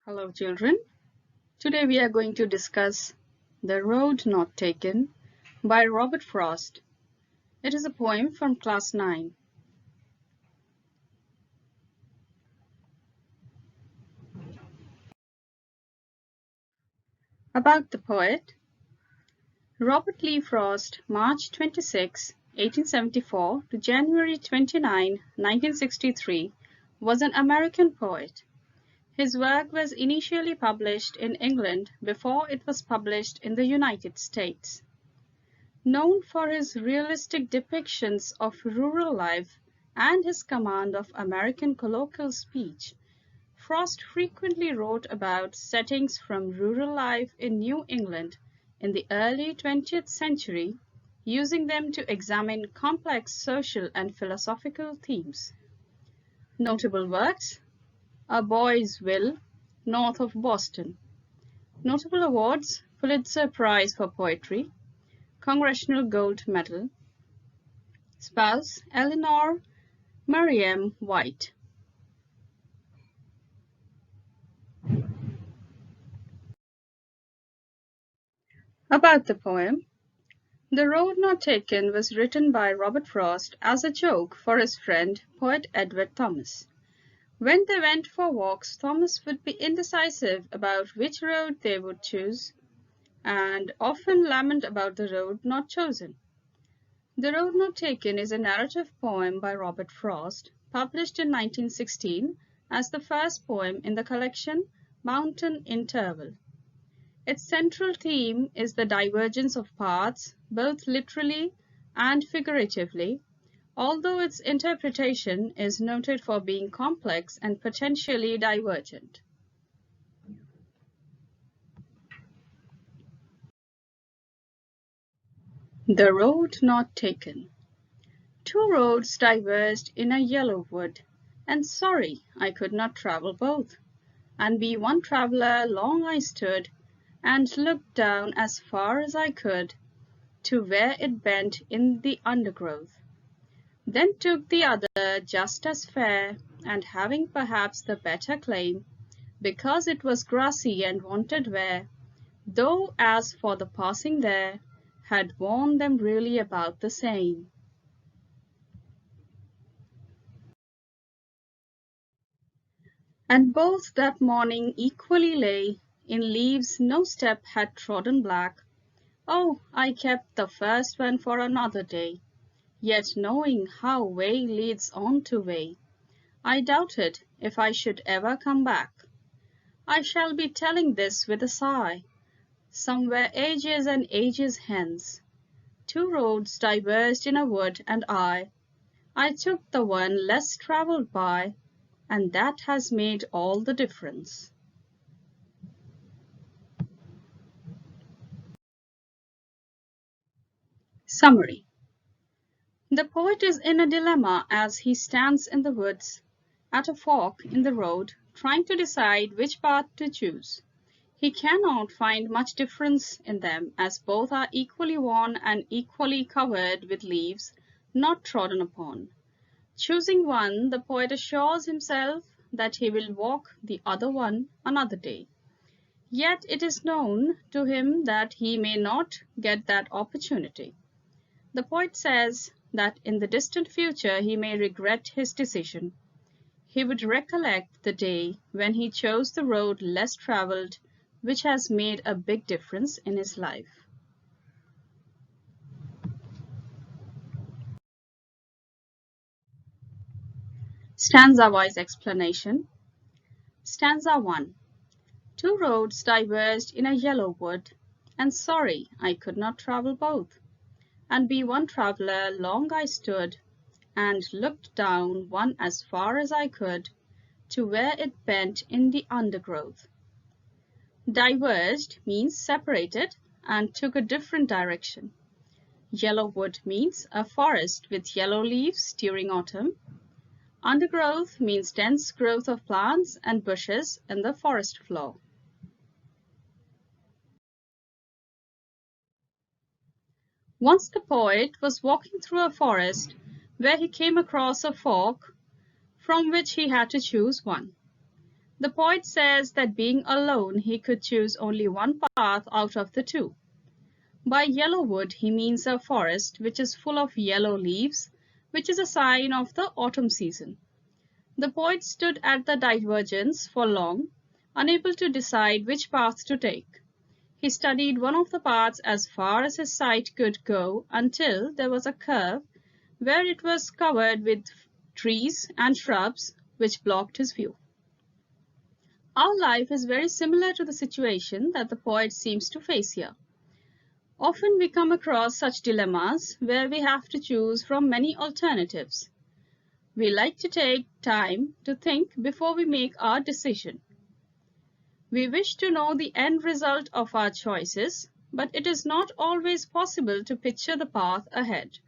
Hello children, today we are going to discuss The Road Not Taken by Robert Frost. It is a poem from class 9. About the poet. Robert Lee Frost, March 26, 1874 to January 29, 1963, was an American poet. His work was initially published in England before it was published in the United States. Known for his realistic depictions of rural life and his command of American colloquial speech, Frost frequently wrote about settings from rural life in New England in the early 20th century, using them to examine complex social and philosophical themes. Notable works: A Boy's Will, North of Boston. Notable awards: Pulitzer Prize for Poetry, Congressional Gold Medal. Spouse: Eleanor Mariam White. About the poem. The Road Not Taken was written by Robert Frost as a joke for his friend, poet Edward Thomas. When they went for walks, Thomas would be indecisive about which road they would choose, and often lament about the road not chosen. The Road Not Taken is a narrative poem by Robert Frost, published in 1916 as the first poem in the collection Mountain Interval. Its central theme is the divergence of paths, both literally and figuratively, although its interpretation is noted for being complex and potentially divergent. The Road Not Taken. Two roads diverged in a yellow wood, and sorry I could not travel both. And be one traveller long I stood, and looked down as far as I could, to where it bent in the undergrowth. Then took the other just as fair, and having perhaps the better claim, because it was grassy and wanted wear, though as for the passing there, had worn them really about the same. And both that morning equally lay in leaves no step had trodden black. Oh, I kept the first one for another day, yet knowing how way leads on to way, I doubted if I should ever come back. I shall be telling this with a sigh, somewhere ages and ages hence. Two roads diverged in a wood, and I took the one less travelled by, and that has made all the difference. Summary. The poet is in a dilemma as he stands in the woods, at a fork in the road, trying to decide which path to choose. He cannot find much difference in them, as both are equally worn and equally covered with leaves not trodden upon. Choosing one, the poet assures himself that he will walk the other one another day. Yet it is known to him that he may not get that opportunity. The poet says that in the distant future he may regret his decision. He would recollect the day when he chose the road less travelled, which has made a big difference in his life. Stanzawise Explanation. Stanza 1. Two roads diverged in a yellow wood, and sorry I could not travel both. And be one traveller long I stood, and looked down one as far as I could, to where it bent in the undergrowth. Diverged means separated and took a different direction. Yellow wood means a forest with yellow leaves during autumn. Undergrowth means dense growth of plants and bushes in the forest floor. Once the poet was walking through a forest where he came across a fork from which he had to choose one. The poet says that being alone, he could choose only one path out of the two. By yellow wood, he means a forest which is full of yellow leaves, which is a sign of the autumn season. The poet stood at the divergence for long, unable to decide which path to take. He studied one of the paths as far as his sight could go until there was a curve where it was covered with trees and shrubs which blocked his view. Our life is very similar to the situation that the poet seems to face here. Often we come across such dilemmas where we have to choose from many alternatives. We like to take time to think before we make our decision. We wish to know the end result of our choices, but it is not always possible to picture the path ahead.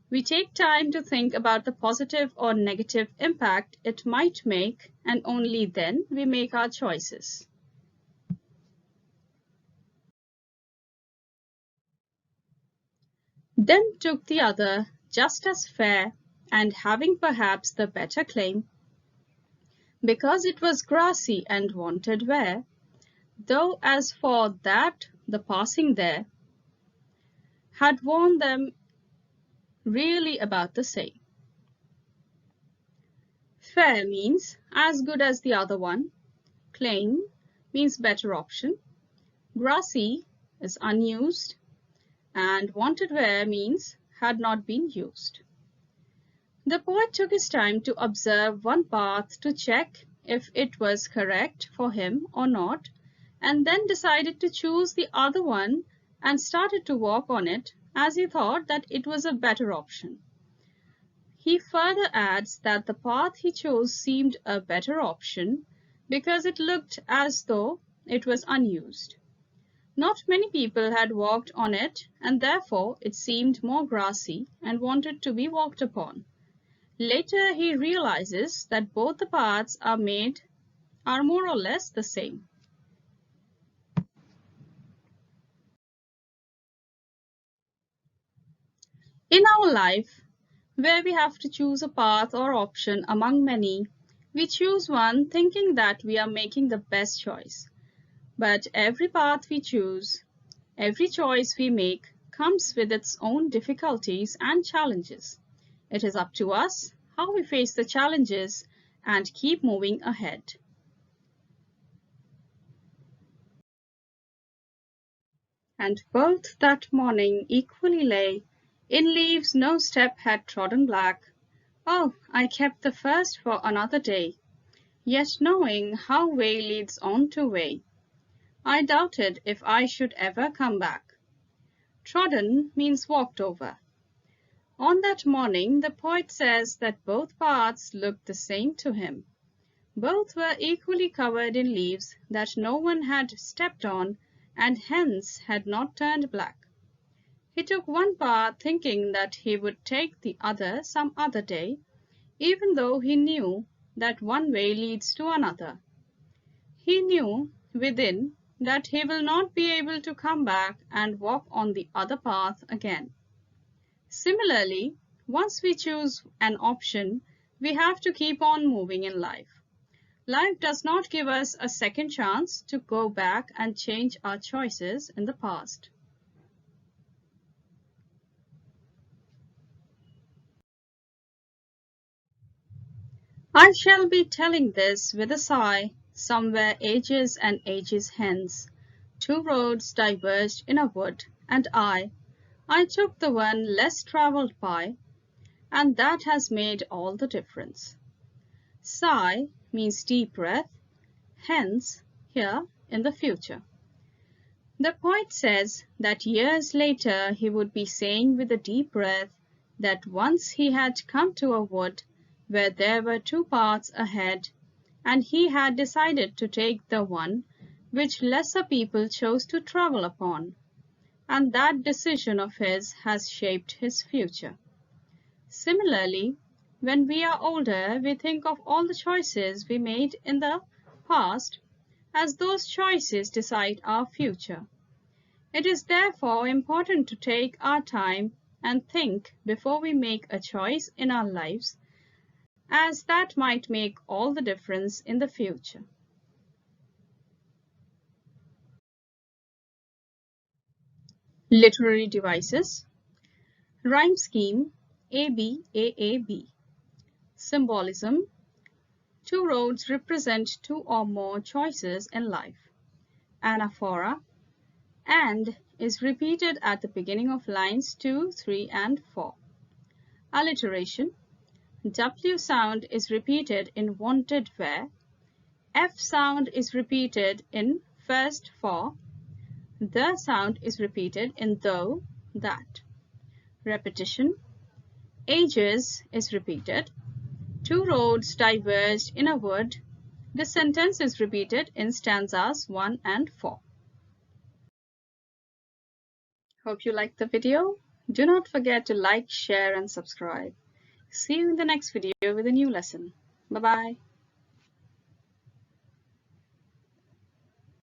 We take time to think about the positive or negative impact it might make, and only then we make our choices. Then took the other, just as fair, and having perhaps the better claim, because it was grassy and wanted wear, though as for that the passing there had worn them really about the same. Fair means as good as the other one, claim means better option, grassy is unused, and wanted wear means had not been used. The poet took his time to observe one path to check if it was correct for him or not, and then decided to choose the other one and started to walk on it as he thought that it was a better option. He further adds that the path he chose seemed a better option because it looked as though it was unused. Not many people had walked on it, and therefore it seemed more grassy and wanted to be walked upon. Later he realizes that both the paths are more or less the same. In our life, where we have to choose a path or option among many, we choose one thinking that we are making the best choice. But every path we choose, every choice we make, comes with its own difficulties and challenges. It is up to us how we face the challenges and keep moving ahead. And both that morning equally lay in leaves no step had trodden black. Oh, I kept the first for another day, yet knowing how way leads on to way, I doubted if I should ever come back. Trodden means walked over. On that morning, the poet says that both paths looked the same to him. Both were equally covered in leaves that no one had stepped on and hence had not turned black. He took one path thinking that he would take the other some other day, even though he knew that one way leads to another. He knew within that he will not be able to come back and walk on the other path again. Similarly, once we choose an option, we have to keep on moving in life. Life does not give us a second chance to go back and change our choices in the past. I shall be telling this with a sigh, somewhere ages and ages hence. Two roads diverged in a wood, and I took the one less travelled by, and that has made all the difference. Sigh means deep breath, hence, here in the future. The poet says that years later he would be saying with a deep breath that once he had come to a wood where there were two paths ahead, and he had decided to take the one which lesser people chose to travel upon, and that decision of his has shaped his future. Similarly, when we are older, we think of all the choices we made in the past as those choices decide our future. It is therefore important to take our time and think before we make a choice in our lives, as that might make all the difference in the future. Literary devices. Rhyme scheme AB, AAB. Symbolism. Two roads represent two or more choices in life. Anaphora. And is repeated at the beginning of lines 2, 3, and 4. Alliteration. W sound is repeated in wanted where. F sound is repeated in first for. The sound is repeated in though, that. Repetition. Ages is repeated. Two roads diverged in a wood. The sentence is repeated in stanzas 1 and 4. Hope you liked the video. Do not forget to like, share, and subscribe. See you in the next video with a new lesson. Bye-bye.